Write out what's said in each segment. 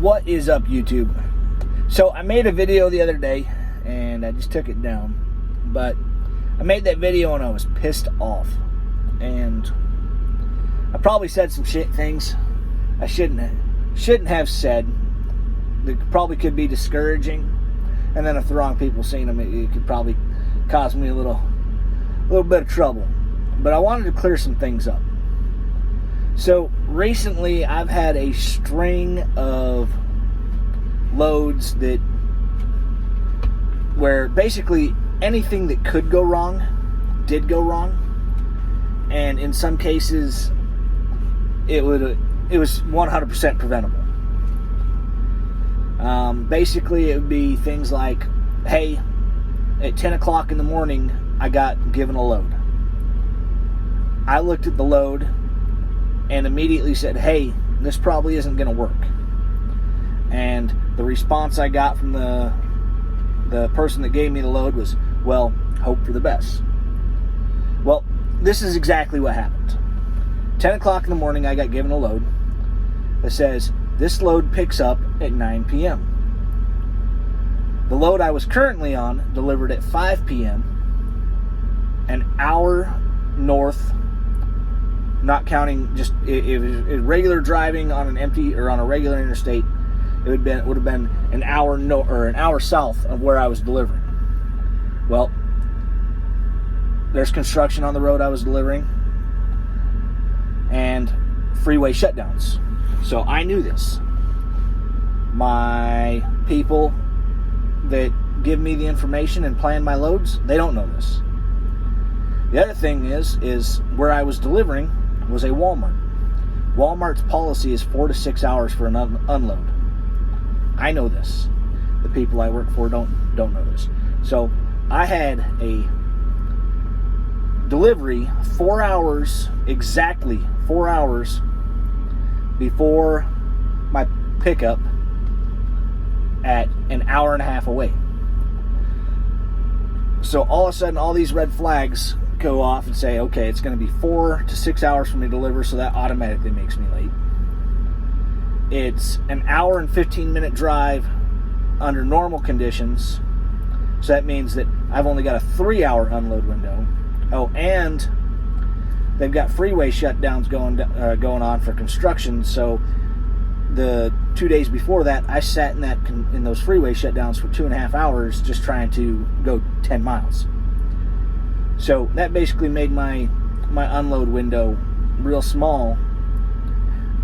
What is up, YouTube? So I made a video the other day and I just took it down, but I made that video and I was pissed off, and I probably said some things I shouldn't have said that probably could be discouraging, and then if the wrong people seen them, it could probably cause me a little bit of trouble. But I wanted to clear some things up. So recently I've had a string of loads where basically anything that could go wrong did go wrong, and in some cases it was 100% preventable. Basically it would be things like, hey, at 10 o'clock in the morning I got given a load. I looked at the load and immediately said, hey, this probably isn't going to work. And the response I got from the person that gave me the load was, well, hope for the best. Well, this is exactly what happened. 10 o'clock in the morning, I got given a load that says, this load picks up at 9 p.m. The load I was currently on delivered at 5 p.m., an hour north, not counting just it was regular driving on an empty or on a regular interstate. It would have been an hour an hour south of where I was delivering. Well, there's construction on the road I was delivering and freeway shutdowns. So I knew this. My people that give me the information and plan my loads, they don't know this. The other thing is where I was delivering was a Walmart. Walmart's policy is 4 to 6 hours for an unload. I know this. The people I work for don't know this. So I had a delivery 4 hours, exactly 4 hours before my pickup at an hour and a half away. So all of a sudden all these red flags go off and say, okay, it's going to be 4 to 6 hours for me to deliver, so that automatically makes me late. It's an hour and 15-minute drive under normal conditions, so that means that I've only got a 3-hour unload window. Oh, and they've got freeway shutdowns going on for construction, so the 2 days before that, I sat in those freeway shutdowns for 2.5 hours just trying to go 10 miles. So that basically made my unload window real small,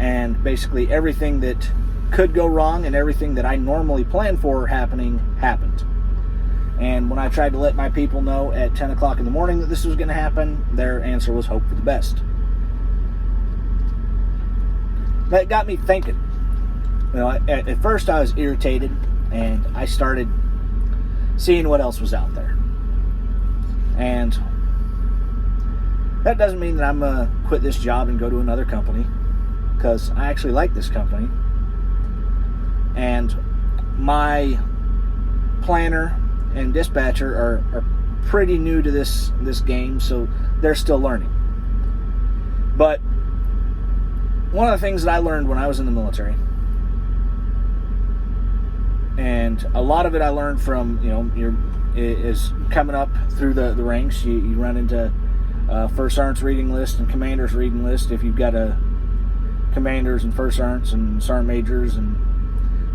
and basically everything that could go wrong and everything that I normally plan for happened. And when I tried to let my people know at 10 o'clock in the morning that this was going to happen, their answer was hope for the best. That got me thinking. You know, at first I was irritated, and I started seeing what else was out there. And that doesn't mean that I'm going to quit this job and go to another company, because I actually like this company. And my planner and dispatcher are pretty new to this game, so they're still learning. But one of the things that I learned when I was in the military, and a lot of it I learned from, is coming up through the ranks. You run into first sergeant's reading list and commander's reading list. If you've got a commanders and first sergeants and sergeant majors and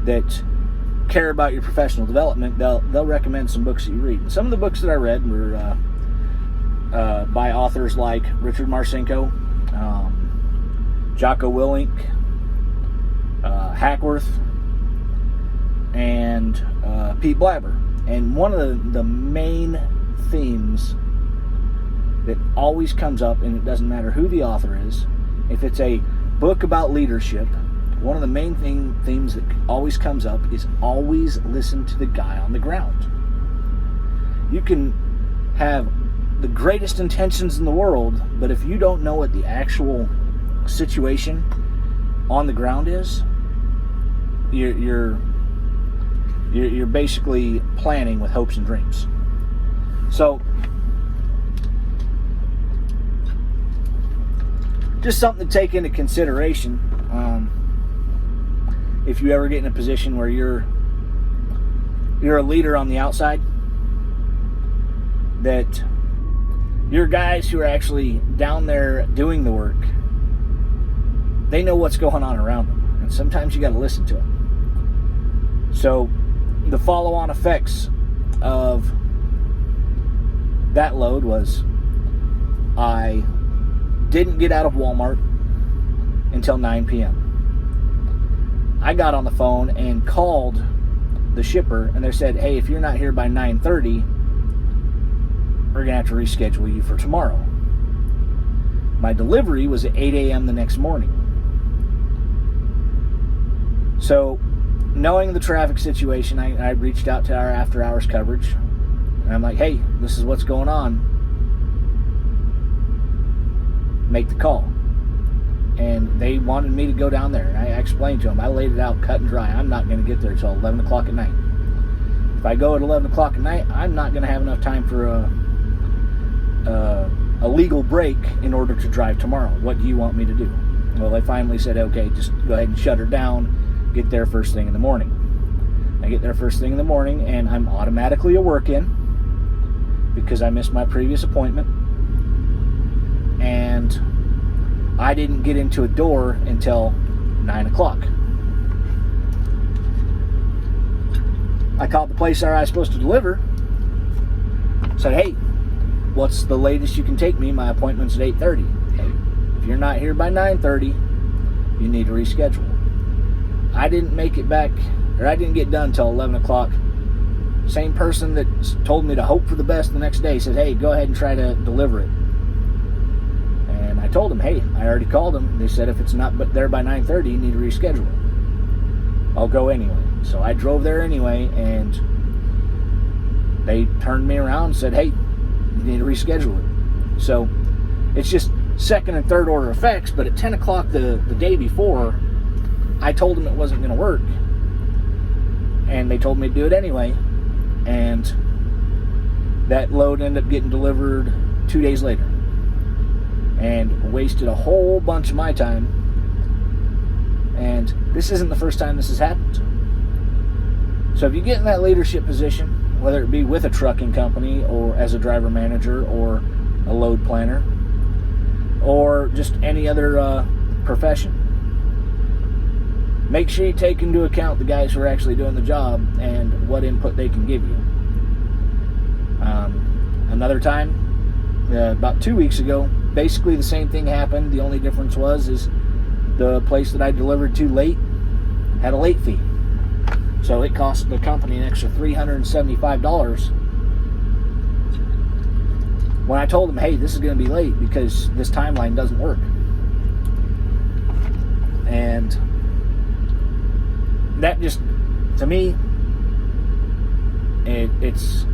that care about your professional development, they'll recommend some books that you read. And some of the books that I read were by authors like Richard Marcinko, Jocko Willink, Hackworth, and Pete Blabber. And one of the main themes that always comes up, and it doesn't matter who the author is, if it's a book about leadership, one of the main themes that always comes up is always listen to the guy on the ground. You can have the greatest intentions in the world, but if you don't know what the actual situation on the ground is, you're basically planning with hopes and dreams. So just something to take into consideration. if you ever get in a position where you're a leader on the outside, that your guys who are actually down there doing the work, they know what's going on around them, and sometimes you got to listen to them. So the follow-on effects of that load was I didn't get out of Walmart until 9 p.m. I got on the phone and called the shipper, and they said, hey, if you're not here by 9:30, we're going to have to reschedule you for tomorrow. My delivery was at 8 a.m. the next morning. So, knowing the traffic situation, I reached out to our after-hours coverage, and I'm like, hey, this is what's going on. Make the call. And they wanted me to go down there, and I explained to them, I laid it out cut and dry. I'm not going to get there until 11 o'clock at night. If I go at 11 o'clock at night, I'm not going to have enough time for a legal break in order to drive tomorrow. What do you want me to do? Well, they finally said, okay, just go ahead and shut her down, get there first thing in the morning. I get there first thing in the morning, and I'm automatically a work-in because I missed my previous appointment, and I didn't get into a door until 9 o'clock. I called the place where I was supposed to deliver, said, hey, what's the latest you can take me? My appointment's at 8:30. Hey, if you're not here by 9:30, you need to reschedule. I didn't make it back, or I didn't get done until 11 o'clock. Same person that told me to hope for the best the next day said, hey, go ahead and try to deliver it. And I told them, hey, I already called them. They said if it's not there by 9:30, you need to reschedule it. I'll go anyway. So I drove there anyway, and they turned me around and said, hey, you need to reschedule it. So it's just second and third order effects, but at 10 o'clock the day before, I told them it wasn't going to work. And they told me to do it anyway. And that load ended up getting delivered 2 days later. And wasted a whole bunch of my time. And this isn't the first time this has happened. So if you get in that leadership position, whether it be with a trucking company or as a driver manager or a load planner or just any other profession, make sure you take into account the guys who are actually doing the job and what input they can give you. Another time, about 2 weeks ago, basically the same thing happened. The only difference is the place that I delivered to late had a late fee. So it cost the company an extra $375 when I told them, hey, this is going to be late because this timeline doesn't work. And that just, to me, it's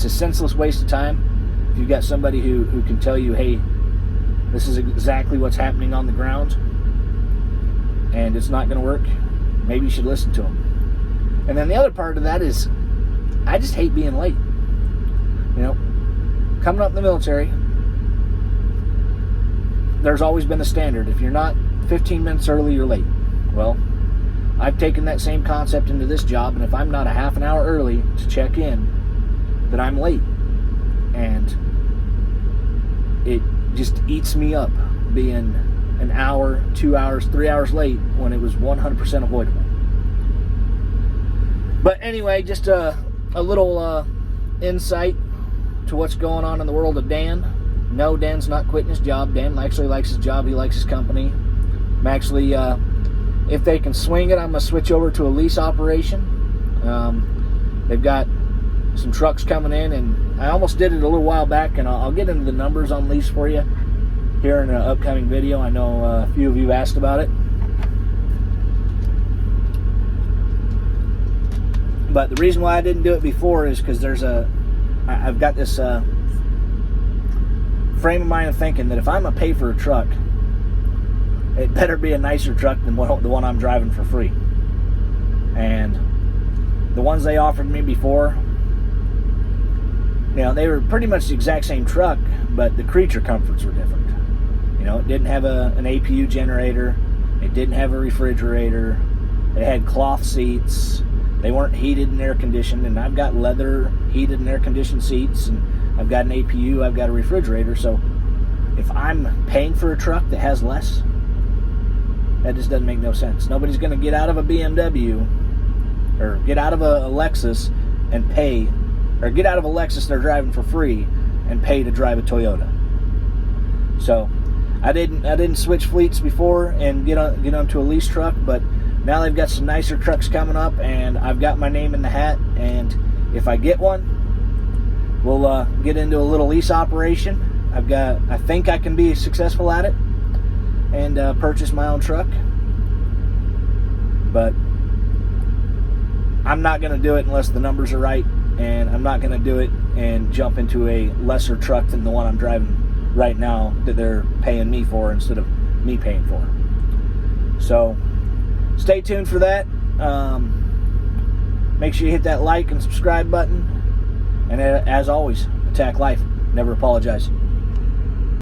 a senseless waste of time. If you've got somebody who can tell you, hey, this is exactly what's happening on the ground and it's not going to work, maybe you should listen to them. And then the other part of that is, I just hate being late. You know, coming up in the military, there's always been a standard. If you're not 15 minutes early, you're late. Well, I've taken that same concept into this job, and if I'm not a half an hour early to check in, then I'm late. And it just eats me up being an hour, 2 hours, 3 hours late when it was 100% avoidable. But anyway, just a little insight to what's going on in the world of Dan. No, Dan's not quitting his job. Dan actually likes his job. He likes his company. I'm actually, if they can swing it, I'm going to switch over to a lease operation. They've got some trucks coming in, and I almost did it a little while back, and I'll get into the numbers on lease for you here in an upcoming video. I know a few of you asked about it. But the reason why I didn't do it before is because I've got this frame of mind of thinking that if I'm going to pay for a truck, it better be a nicer truck than the one I'm driving for free. And the ones they offered me before, you know, they were pretty much the exact same truck, but the creature comforts were different. You know, it didn't have an APU generator. It didn't have a refrigerator. They had cloth seats. They weren't heated and air conditioned, and I've got leather heated and air conditioned seats, and I've got an APU, I've got a refrigerator. So if I'm paying for a truck that has less, that just doesn't make no sense. Nobody's going to get out of a BMW or get out of a Lexus and pay, or get out of a Lexus they're driving for free and pay to drive a Toyota. So I didn't switch fleets before and get onto a lease truck, but now they've got some nicer trucks coming up, and I've got my name in the hat. And if I get one, we'll get into a little lease operation. I think I can be successful at it and purchase my own truck. But I'm not going to do it unless the numbers are right, and I'm not going to do it and jump into a lesser truck than the one I'm driving right now that they're paying me for instead of me paying for. So stay tuned for that. Make sure you hit that like and subscribe button. And as always, attack life. Never apologize.